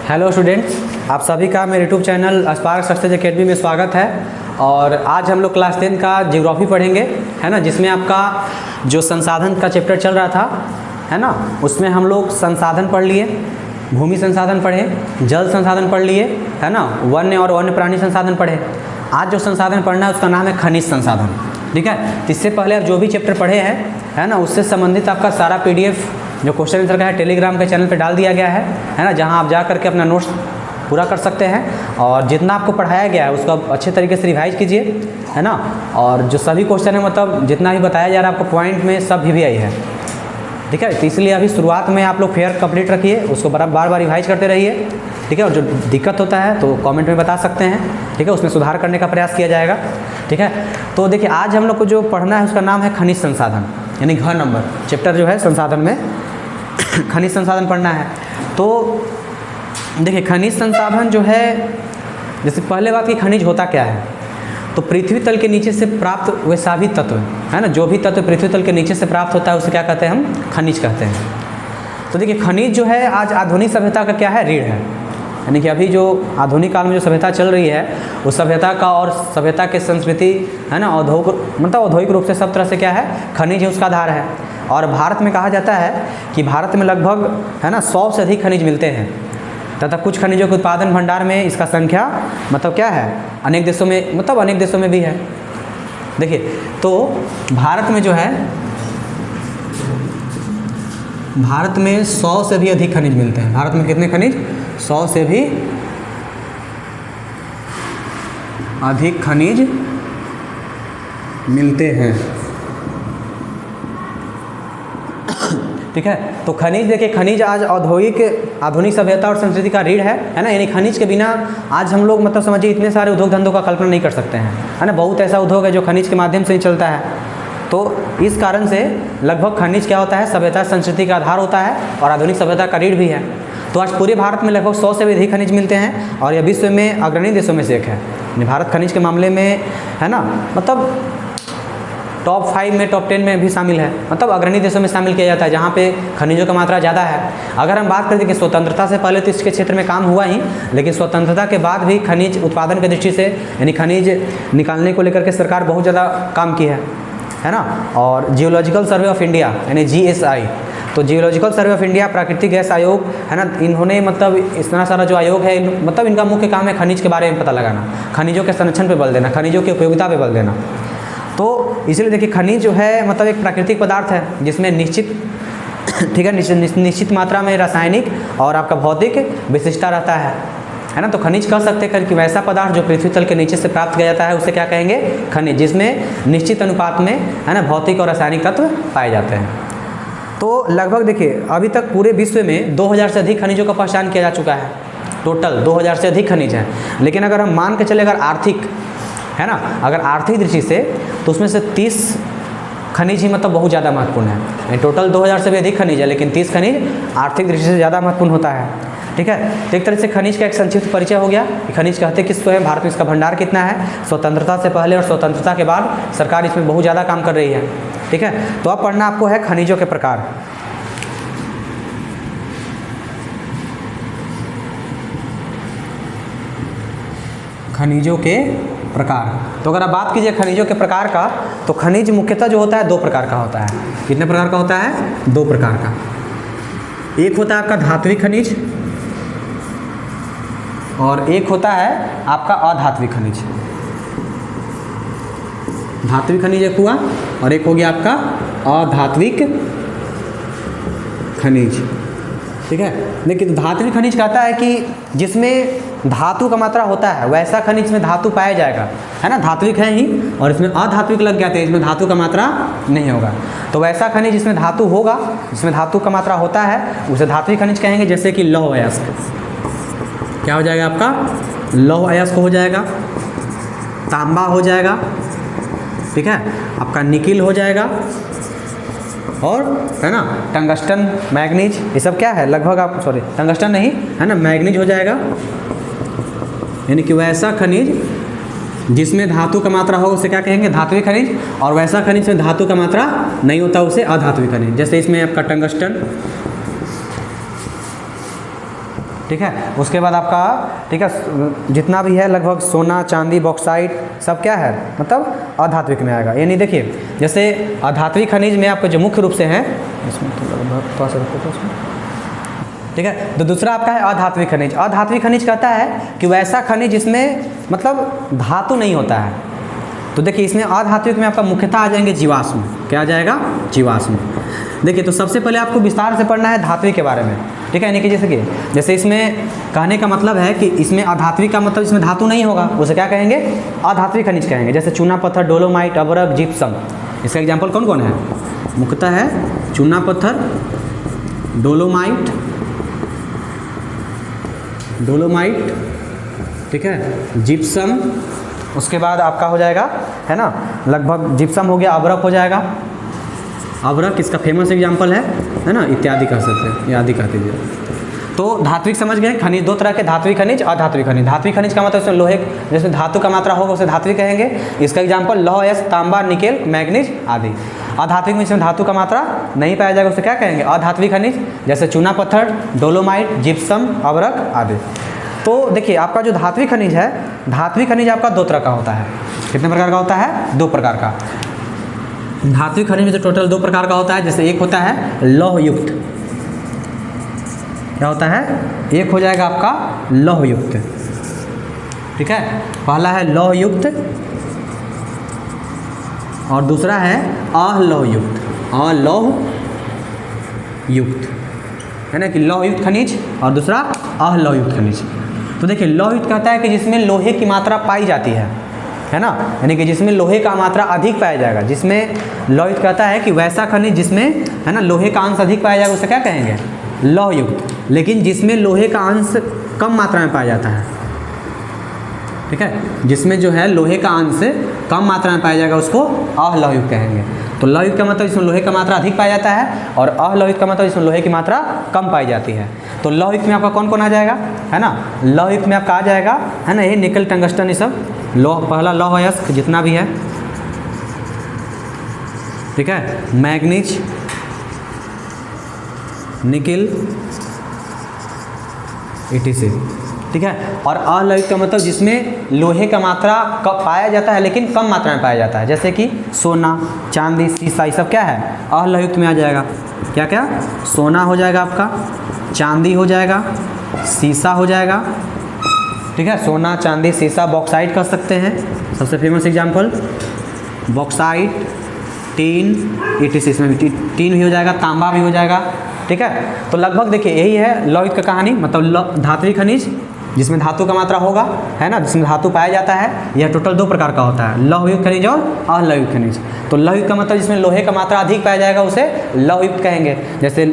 Hello students, आप सभी का मेरे YouTube channel spark success academy में स्वागत है। और आज हम लोग क्लास 10 का ज्योग्राफी पढ़ेंगे, है ना, जिसमें आपका जो संसाधन का चैप्टर चल रहा था, है ना, उसमें हम लोग संसाधन पढ़ लिए, भूमि संसाधन पढ़े, जल संसाधन पढ़ लिए, है ना, वन्य और वन्य प्राणी संसाधन पढ़े। आज जो संसाधन पढ़ना है उसका नाम है खनिज संसाधन। ठीक है, इससे पहले आप जो भी चैप्टर पढ़े हैं, है ना, उससे संबंधित आपका सारा PDF जो क्वेश्चन आंसर का है टेलीग्राम के चैनल पे डाल दिया गया है ना, जहां आप जा करके अपना नोट्स पूरा कर सकते हैं। और जितना आपको पढ़ाया गया है उसको आप अच्छे तरीके से रिवाइज कीजिए, है ना। और जो सभी क्वेश्चन है, मतलब जितना भी बताया जा रहा है आपको पॉइंट में, सब भी आई है। ठीक है, तो इसलिए अभी शुरुआत में आप लोग फेयर कंप्लीट रखिए, उसको बार बार रिवाइज करते रहिए। ठीक है, और जो दिक्कत होता है तो कमेंट में बता सकते हैं। ठीक है, उसमें सुधार करने का प्रयास किया जाएगा। ठीक है, तो देखिए आज हम लोग को जो पढ़ना है उसका नाम है खनिज संसाधन, यानी घ नंबर चैप्टर जो है संसाधन में खनिज संसाधन पढ़ना है। तो देखिए खनिज संसाधन जो है, जैसे पहले बात की खनिज होता क्या है, तो पृथ्वी तल के नीचे से प्राप्त वैसा भी तत्व, है ना, जो भी तत्व पृथ्वी तल के नीचे से प्राप्त होता है उसे क्या कहते हैं, हम खनिज कहते हैं। तो देखिए खनिज जो है आज आधुनिक सभ्यता का क्या है, रीढ़ है। यानी कि अभी जो आधुनिक काल में जो सभ्यता चल रही है उस सभ्यता का और सभ्यता के संस्कृति, है ना, औद्योगिक रूप से सब तरह से क्या है, खनिज ही उसका आधार है। और भारत में कहा जाता है कि भारत में लगभग, है ना, 100 से अधिक खनिज मिलते हैं तथा कुछ खनिजों के उत्पादन भंडार में इसका संख्या मतलब क्या है, अनेक देशों में, मतलब अनेक देशों में भी है। देखिए तो भारत में जो है, भारत में 100 से भी अधिक खनिज मिलते हैं। भारत में कितने खनिज, 100 से भी अधिक खनिज मिलते हैं। ठीक है, तो खनिज देखिए, खनिज आज आधुनिक सभ्यता और संस्कृति का रीढ़ है ना। यानी खनिज के बिना आज हम लोग मतलब समझिए इतने सारे उद्योग धंधों का कल्पना नहीं कर सकते हैं, है ना। बहुत ऐसा उद्योग है जो खनिज के माध्यम से ही चलता है। तो इस कारण से लगभग खनिज क्या होता है, सभ्यता संस्कृति का आधार होता है और आधुनिक सभ्यता का रीढ़ भी है। तो आज पूरे भारत में लगभग 100 से भी अधिक खनिज मिलते हैं और यह विश्व में अग्रणी देशों में से एक है। भारत खनिज के मामले में, है ना, मतलब टॉप 5 में, टॉप 10 में भी शामिल है, मतलब अग्रणी देशों में शामिल किया जाता है जहाँ पे खनिजों का मात्रा ज़्यादा है। अगर हम बात करें कि स्वतंत्रता से पहले तो इसके क्षेत्र में काम हुआ ही, लेकिन स्वतंत्रता के बाद भी खनिज उत्पादन की दृष्टि से, यानी खनिज निकालने को लेकर के सरकार बहुत ज़्यादा काम की है ना। और जियोलॉजिकल सर्वे ऑफ इंडिया यानी GSI, तो जियोलॉजिकल सर्वे ऑफ इंडिया, प्राकृतिक गैस आयोग, है ना, इन्होंने मतलब इतना सारा जो आयोग है, मतलब इनका मुख्य काम है खनिज के बारे में पता लगाना, खनिजों के संरक्षण पे बल देना, खनिजों की उपयोगिता पे बल देना। तो इसलिए देखिए खनिज जो है मतलब एक प्राकृतिक पदार्थ है जिसमें निश्चित, ठीक है, निश्चित मात्रा में रासायनिक और आपका भौतिक विशिष्टता रहता है ना। तो खनिज कह सकते हैं कि वैसा पदार्थ जो पृथ्वी तल के नीचे से प्राप्त किया जाता है उसे क्या कहेंगे, खनिज, जिसमें निश्चित अनुपात में, है ना, भौतिक और रासायनिक तत्व पाए जाते हैं। तो लगभग देखिए अभी तक पूरे विश्व में 2000 से अधिक खनिजों का पहचान किया जा चुका है। टोटल 2000 से अधिक खनिज हैं। लेकिन अगर हम मान के चले, अगर आर्थिक, है ना, अगर आर्थिक दृष्टि से, तो उसमें से 30 खनिज ही मतलब बहुत ज़्यादा महत्वपूर्ण है। टोटल 2000 से भी अधिक खनिज है, लेकिन 30 खनिज आर्थिक दृष्टि से ज़्यादा महत्वपूर्ण होता है। ठीक है, तो एक तरह से खनिज का एक संक्षिप्त परिचय हो गया कि खनिज कहते किसको है, भारत में इसका भंडार कितना है, स्वतंत्रता से पहले और स्वतंत्रता के बाद सरकार इसमें बहुत ज़्यादा काम कर रही है। ठीक है, तो अब पढ़ना आपको है खनिजों के प्रकार। खनिजों के प्रकार, तो अगर आप बात कीजिए खनिजों के प्रकार का, तो खनिज मुख्यतः जो होता है 2 प्रकार का होता है। कितने प्रकार का होता है, 2 प्रकार का। एक होता है आपका धात्विक खनिज और एक होता है आपका अधात्विक खनिज। धात्विक खनिज एक हुआ और एक हो गया आपका अधात्विक खनिज। ठीक है, लेकिन धात्विक खनिज कहता है कि जिसमें धातु का मात्रा होता है वैसा खनिज में धातु पाया जाएगा, है ना, धात्विक है ही, और इसमें अधात्विक लग गया था, इसमें धातु का मात्रा नहीं होगा। तो वैसा खनिज जिसमें धातु होगा, जिसमें धातु का मात्रा होता है उसे धात्विक खनिज कहेंगे। जैसे कि लौह अयस्क, क्या हो जाएगा आपका, लौह अयस्क हो जाएगा, तांबा हो जाएगा, ठीक है, आपका निकिल हो जाएगा, और है ना टंगस्टन, मैग्नीज, ये सब क्या है लगभग, आप सॉरी टंगस्टन नहीं, है ना, मैग्नीज हो जाएगा। यानी कि वैसा खनिज जिसमें धातु का मात्रा हो उसे क्या कहेंगे, धात्विक खनिज, और वैसा खनिज में धातु का मात्रा नहीं होता उसे अधात्विक खनिज। जैसे इसमें आपका टंगस्टन, ठीक है। उसके बाद आपका, ठीक है, जितना भी है लगभग सोना, चांदी, बॉक्साइट सब क्या है, मतलब अधात्विक में आएगा। यानी देखिए जैसे अधात्विक खनिज में आपके जो मुख्य रूप से हैं, इसमें तो लगभग थोड़ा सा रखो तो उसमें, ठीक है। तो दूसरा आपका है अधात्विक खनिज। अधात्विक खनिज कहता है कि वैसा खनिज जिसमें मतलब धातु नहीं होता है। तो देखिए इसमें अधात्विक में आपका मुख्यतः आ जाएंगे जीवाश्म। क्या आ जाएगा? जीवाश्म। देखिए तो सबसे पहले आपको विस्तार से पढ़ना है धात्विक के बारे में, ठीक है। यानी कि जैसे इसमें कहने का मतलब है कि इसमें अधात्विक का मतलब इसमें धातु नहीं होगा, उसे क्या कहेंगे? अधात्विक खनिज कहेंगे। जैसे चूना पत्थर, डोलोमाइट, अबरक, जिप्सम, इसका एग्जाम्पल कौन कौन है? मुख्यतः है चूना पत्थर, डोलोमाइट, ठीक है, जिप्सम, उसके बाद आपका हो जाएगा, है ना, लगभग जिप्सम हो गया, अबरक हो जाएगा। अबरक इसका फेमस एग्जाम्पल है ना, इत्यादि कह सकते हैं, आदि कह दीजिए। तो धात्विक समझ गए। खनिज दो तरह के, धात्विक खनिज, अधात्विक खनिज। धात्विक खनिज का मतलब इसमें लोहे, जिसमें धातु का मात्रा होगा उसे धात्विक कहेंगे। इसका एग्जाम्पल लौह, यश, तांबा, निकेल, मैग्नीज आदि। अधात्विक में इसमें धातु का मात्रा नहीं पाया जाएगा, उसे क्या कहेंगे? अधात्विक खनिज। जैसे चूना पत्थर, डोलोमाइट, जिप्सम, अबरक आदि। तो देखिए आपका जो धात्विक खनिज है, धात्विक खनिज आपका दो तरह का होता है। कितने प्रकार का होता है? दो प्रकार का। धात्विक खनिज में तो टोटल दो प्रकार का होता है। जैसे एक होता है लौह युक्त, क्या होता है? एक हो जाएगा आपका लौह युक्त, ठीक है। पहला है लौह युक्त और दूसरा है अलौह युक्त। अलौह युक्त है ना, कि लौह युक्त खनिज और दूसरा अलौह युक्त खनिज। तो देखिए लौह युक्त कहता है कि जिसमें लोहे की मात्रा पाई जाती है ना, यानी कि जिसमें लोहे का मात्रा अधिक पाया जाएगा। जिसमें लौह युक्त कहता है कि वैसा खनिज जिसमें, है ना, लोहे का अंश अधिक पाया जाएगा उसे क्या कहेंगे? लौह युक्त। लेकिन जिसमें लोहे का अंश कम मात्रा में पाया जाता है, ठीक है, जिसमें जो है लोहे का अंश कम मात्रा में पाया जाएगा उसको अलौह युक्त कहेंगे। तो लौह युक्त का मतलब इसमें लोहे का मात्रा अधिक पाया जाता है और अलौह युक्त का मतलब इसमें लोहे की मात्रा कम पाई जाती है। तो लौह युक्त में आपका कौन कौन आ जाएगा, है ना? लौह युक्त में आपका आ जाएगा, है ना, ये निकल, टंगस्टन, ये सब लौह। पहला लौह अयस्क जितना भी है, ठीक है, मैग्नीज, निकिल, etc, ठीक है। और अलौह युक्त का मतलब जिसमें लोहे का मात्रा पाया जाता है लेकिन कम मात्रा में पाया जाता है। जैसे कि सोना, चांदी, सीसा, ये सब क्या है? अलौह युक्त में आ जाएगा। क्या क्या? सोना हो जाएगा आपका, चांदी हो जाएगा, सीसा हो जाएगा, ठीक है। सोना, चांदी, सीसा, बॉक्साइट कर सकते हैं, सबसे famous example bauxite, tin, etc, इसमें भी टीन भी हो जाएगा, तांबा भी हो जाएगा, ठीक है। तो लगभग देखिए यही है लौह युक्त का कहानी। मतलब धात्विक खनिज जिसमें धातु का मात्रा होगा, है ना, जिसमें धातु पाया जाता है, यह टोटल दो प्रकार का होता है, लौह युक्त खनिज और अलौह युक्त खनिज। तो लौह युक्त का मतलब जिसमें लोहे का मात्रा अधिक पाया जाएगा उसे लौह युक्त कहेंगे। जैसे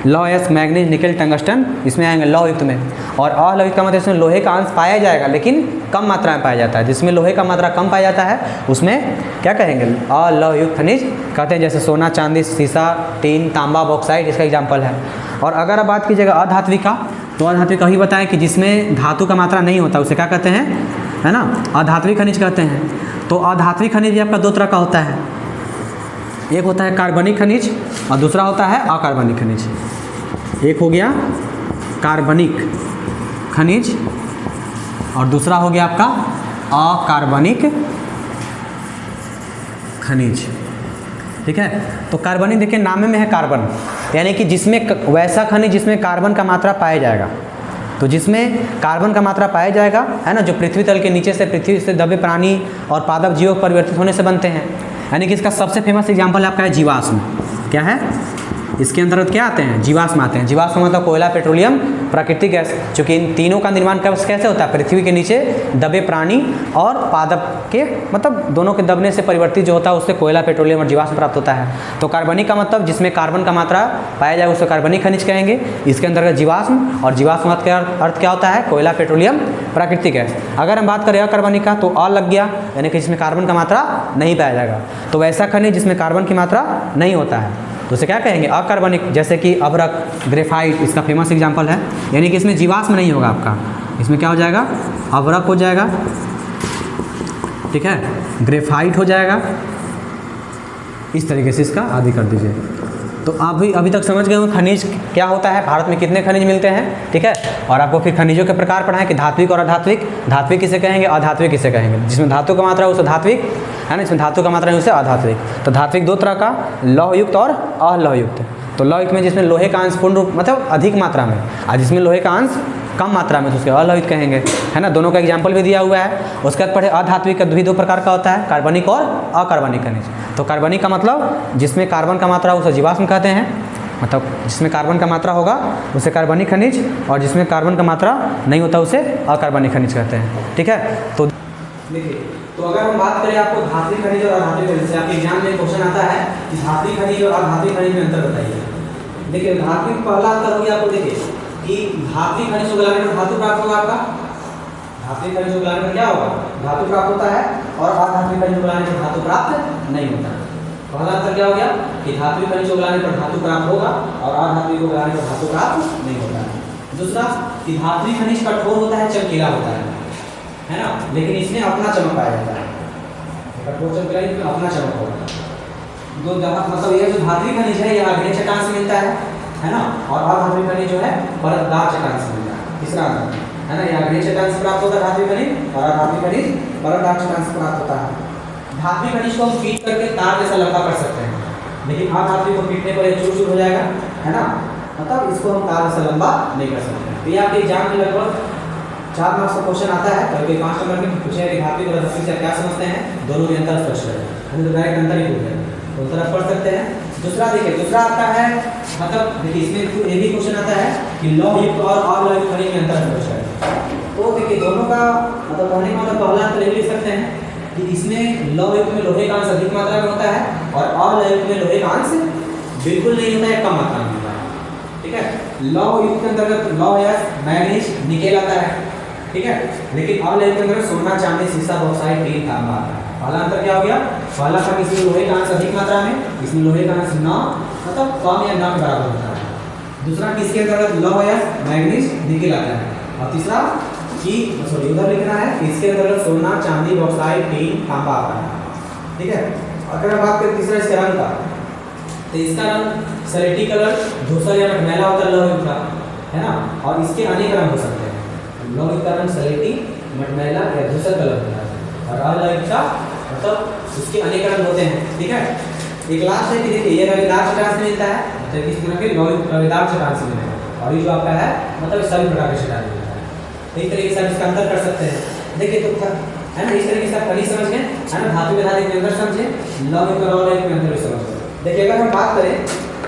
लौह, यश, मैग्नीज, निकेल, टंगस्टन, इसमें आएंगे लौह युक्त में। और अलौह युक्त का मतलब इसमें लोहे का अंश पाया जाएगा लेकिन कम मात्रा में पाया जाता है। जिसमें लोहे का मात्रा कम पाया जाता है उसमें क्या कहेंगे? अलौह युक्त खनिज कहते हैं। जैसे सोना, चांदी, सीसा, टीन, तांबा, बॉक्साइट इसका एग्जाम्पल है। और अगर आप बात कीजिएगा अधात्विक का, तो अधात्विक का ही बताया कि जिसमें धातु का मात्रा नहीं होता उसे क्या कहते हैं, है ना, अधात्विक खनिज कहते हैं। तो अधात्विक खनिज भी आपका दो तरह का होता है। एक होता है कार्बनिक खनिज और दूसरा होता है अकार्बनिक खनिज। एक हो गया कार्बनिक खनिज और दूसरा हो गया आपका अकार्बनिक खनिज, ठीक है। तो कार्बनिक देखिए नाम में है कार्बन, यानी कि जिसमें वैसा खनिज जिसमें कार्बन का मात्रा पाया जाएगा। तो जिसमें कार्बन का मात्रा पाया जाएगा, है ना, जो पृथ्वी तल के नीचे से, पृथ्वी से दबे प्राणी और पादप जीवों परिवर्तित होने से बनते हैं। यानी कि इसका सबसे फेमस एग्जाम्पल आपका है जीवाश्म। क्या है? इसके अंतर्गत क्या आते हैं? जीवाश्म आते हैं। जीवाश्म मतलब कोयला, पेट्रोलियम, प्राकृतिक गैस। चूँकि इन तीनों का निर्माण कैसे होता है? पृथ्वी के नीचे दबे प्राणी और पादप के, मतलब दोनों के दबने से परिवर्तित जो होता है उससे कोयला, पेट्रोलियम और जीवाश्म प्राप्त होता है। तो कार्बनिक का मतलब जिसमें कार्बन का मात्रा पाया जाए उसे कार्बनिक खनिज कहेंगे। इसके अंतर्गत जीवाश्म, और जीवाश्म का अर्थ क्या होता है? कोयला, पेट्रोलियम, प्राकृतिक गैस। अगर हम बात करें अकार्बनिक का, तो अ लग गया, यानी कि जिसमें कार्बन का मात्रा नहीं पाया जाएगा। तो वैसा खनिज जिसमें कार्बन की मात्रा नहीं होता है तो उसे क्या कहेंगे? अकार्बनिक। जैसे कि अबरक, ग्रेफाइट इसका फेमस एग्जाम्पल है। यानी कि इसमें जीवाश्म नहीं होगा आपका, इसमें क्या हो जाएगा? अबरक हो जाएगा, ठीक है, ग्रेफाइट हो जाएगा, इस तरीके से इसका आदि कर दीजिए। तो आप भी अभी तक समझ गए हो खनिज क्या होता है, भारत में कितने खनिज मिलते हैं, ठीक है। और आपको फिर खनिजों के प्रकार पढ़ाएं कि धात्विक और अधात्विक। धात्विक किसे कहेंगे, अधात्विक किसे कहेंगे। जिसमें धातु का मात्रा है उसे धात्विक, है ना, इसमें धातु का मात्रा है उसे अधात्विक। तो धात्विक दो तरह का, लौहयुक्त और अलोहयुक्त। तो लौहयुक्त में जिसमें लोहे का अंश पूर्ण रूप मतलब अधिक मात्रा में, और जिसमें लोहे का अंश कम मात्रा में, तो उसके अलोहित कहेंगे, है ना। दोनों का एग्जाम्पल भी दिया हुआ है। उसके बाद पढ़े अधात्विक का भी दो प्रकार का होता है, कार्बनिक और अकार्बनिक खनिज। तो कार्बनिक का मतलब जिसमें कार्बन का मात्रा उसे जीवाश्म कहते हैं, मतलब जिसमें कार्बन का मात्रा होगा उसे कार्बनिक खनिज, और जिसमें कार्बन का मात्रा नहीं होता उसे अकार्बनिक खनिज कहते हैं, ठीक है। तो देखिए, तो अगर हम बात करें आपको धात्विक खनिज और अधात्विक खनिज से, आपके एग्जाम में क्वेश्चन आता है कि धात्विक खनिज और अधात्विक खनिज में अंतर बताइए। देखिए धात्विक पहला अंतर हो गया आपको, देखिए कि धात्विक खनिज को गलाने पर धातु प्राप्त होगा आपका, धात्विक खनिज को गलाने पर क्या होगा, धातु प्राप्त होता है, और अधात्विक खनिज को गलाने पर धातु प्राप्त नहीं होता। पहला अंतर क्या हो गया कि धात्विक खनिज को गलाने पर धातु प्राप्त होगा और अधात्विक को गलाने पर धातु प्राप्त नहीं होता है। दूसरा कि धात्विक खनिज कठोर होता है, चमकीला होता है ना, लेकिन इसमें अपना चमक पाया जाता है। कठोर चमकीला इसमें अपना चमक होता है। दो मतलब ये जो धात्विक खनिज है यह आग्नेय चट्टान से मिलता है ना, और अधात्विक खनिज जो है परतदार चट्टान से मिलता है। तीसरा अंतर है ना, यह आग्नेय चट्टान से प्राप्त होता है धात्विक खनिज, और अधात्विक खनिज परतदार चट्टान से प्राप्त होता है। धात्विक खनिज को हम पीट करके तार जैसा लंबा कर सकते हैं, लेकिन अधात्विक को पीटने पर चूर चूर हो जाएगा, है ना, मतलब इसको हम तार जैसा लंबा नहीं कर सकते। तो ये आपके एग्जाम में लगभग 4 मार्क्स का क्वेश्चन आता है, कभी 5 नंबर में पूछे कि धात्विक और अधात्विक से क्या समझते हैं, दोनों में अंतर स्पष्ट है, हम तो डायरेक्ट अंतर ही पूछ रहे हैं, तो तरफ पढ़ सकते हैं। दूसरा देखिए, दूसरा आता है मतलब देखिए इसमें ये भी क्वेश्चन आता है कि लौहयुक्त और अलोहयुक्त खनिज में अंतर स्पष्ट है। तो देखिए दोनों का मतलब कहने का मतलब पहला अंतर ये लिख सकते हैं कि इसमें लौहयुक्त में लोहे का अंश अधिक मात्रा में होता है, और अलोहयुक्त में लोहे का अंश बिल्कुल नहीं होता है, कम मात्रा में होता है, ठीक है। लौहयुक्त के अंतर्गत लौह या मैग्नीज निकेल आता है, ठीक है, लेकिन अलोहयुक्त के अंतर्गत सोना, चांदी, सीसा, बॉक्साइट, टीन, तांबा आता है। पहला अंतर क्या हो गया, पहला था कि इसमें लोहे का अंश अधिक मात्रा में, इसमें लोहे का अंश न मतलब कम या न के बराबर होता है। दूसरा किसके अंतर्गत लौह या मैग्नीज निकेल आता है, और तीसरा कि सॉरी उधर लिखना है इसके अंतर्गत सोना, चांदी, बॉक्साइट, टीन, तांबा आता है, ठीक है। अगर हम बात करें तीसरा इसके रंग का, तो इसका रंग सलेटी कलर, धूसर या मटमैला होता है लौहयुक्त का, है ना, और इसके अनेक रंग हो सकते हैं। लौहयुक्त का रंग सलेटी, मटमैला या धूसर कलर होता है, और अलोहयुक्त का मतलब उसके अनेक रंग होते हैं, ठीक है। एक लास्ट है कि देखिए ये रविदार चट्टान से मिलता है, जबकि इस तरह के लौहयुक्त रविदार चट्टान से मिलता है, और ये जो आपका है मतलब सभी प्रकार के चट्टान मिलता है। इस तरीके से आप इसका अंतर कर सकते हैं। देखिए तो है ना, इस तरीके से आप खनिज समझ गए, है ना, धातु के धातु के अंदर समझे, लौहयुक्त और अलोहयुक्त के अंदर भी समझ। देखिए अगर हम बात करें,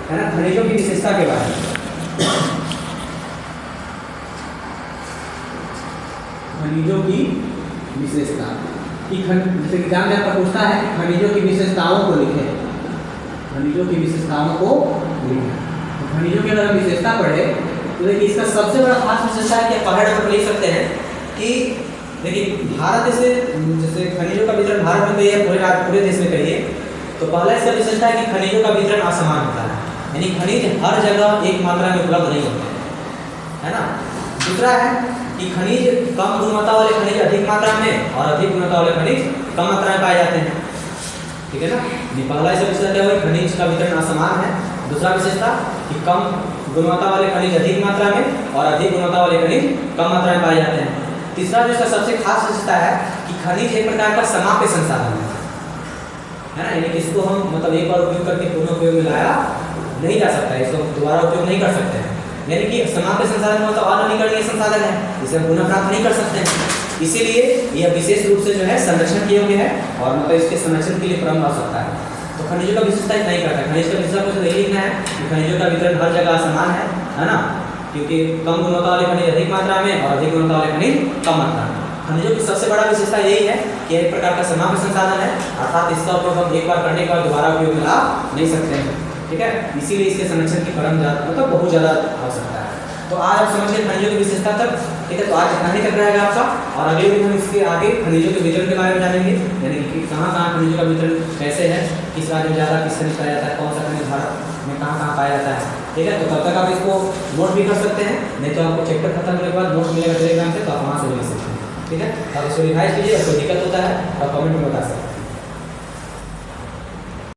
है ना, खनिजों की विशेषता के बारे में, खनिजों की विशेषता कि एग्जाम में आपका पूछता है खनिजों की विशेषताओं को लिखें, खनिजों की विशेषताओं को लिखें। तो खनिजों की अगर हम विशेषता पढ़े तो देखिए इसका सबसे बड़ा खास विशेषता है कि आप पहले नंबर लिख सकते हैं कि देखिए भारत जैसे खनिजों का वितरण भारत में कहिए, पूरे देश में कहिए, तो पहला इसका विशेषता है कि खनिजों का वितरण असमान होता है, यानी खनिज हर जगह एक मात्रा में उपलब्ध नहीं होते हैं, है ना। दूसरा है कि खनिज कम गुणवत्ता वाले खनिज अधिक मात्रा में, और अधिक गुणवत्ता वाले खनिज कम मात्रा में पाए जाते हैं, ठीक है ना। पहला इसका विशेषता क्या हुआ, खनिज का वितरण असमान है। दूसरा विशेषता कि कम गुणवत्ता वाले खनिज अधिक मात्रा में, और अधिक गुणवत्ता वाले खनिज कम मात्रा में पाए जाते हैं। तीसरा जो इसका सबसे खास विशेषता है कि खनिज एक प्रकार का समाप्य संसाधन है ना, यानी कि इसको हम मतलब एक बार उपयोग करके पुनः उपयोग में लाया नहीं जा सकता है, इसको दोबारा उपयोग नहीं कर सकते हैं, यानी कि समाप्य संसाधन मतलब अनवीकरणीय संसाधन है, इसे हम पुनः प्राप्त नहीं कर सकते हैं। इसीलिए यह विशेष रूप से जो है संरक्षण के योग्य है, और मतलब इसके संरक्षण के लिए प्रारंभ हो सकता है। तो खनिजों का विशेषता इतना ही करता है। खनिज का विशेषता को यही लिखना है कि खनिजों का वितरण हर जगह समान है ना, क्योंकि कम गुणवत्ता वाले खनिज अधिक मात्रा में, और अधिक गुणवत्ता वाले खनिज कम मात्रा में। खनिजों की सबसे बड़ा विशेषता यही है कि एक प्रकार का समाप्य संसाधन है, अर्थात इसका उपयोग हम एक बार करने के बाद दोबारा उपयोग में ला नहीं सकते हैं, ठीक है। इसीलिए इसके संरक्षण की परम मतलब बहुत ज़्यादा आवश्यकता है। तो आज आप समझ गए खनिजों की विशेषता तक, ठीक है। तो आज इतना ही तक रहेगा आपका, और अगले दिन हम इसके आगे खनिजों के वितरण के बारे में जानेंगे, यानी कि कहाँ कहाँ खनिजों का वितरण कैसे है, किस राज्य में ज़्यादा, किस खनिज पाया जाता है, कौन सा खनिज भारत में कहाँ कहाँ पाया जाता है, ठीक है। तो तब तक आप इसको नोट भी कर सकते हैं, नहीं तो आपको चैप्टर खत्म होने के बाद नोट मिलेगा टेलीग्राम से, तो आप वहाँ से ले सकते हैं, ठीक है। आप इसको रिवाइज कीजिए, कोई दिक्कत होता है आप कमेंट में बता सकते हैं।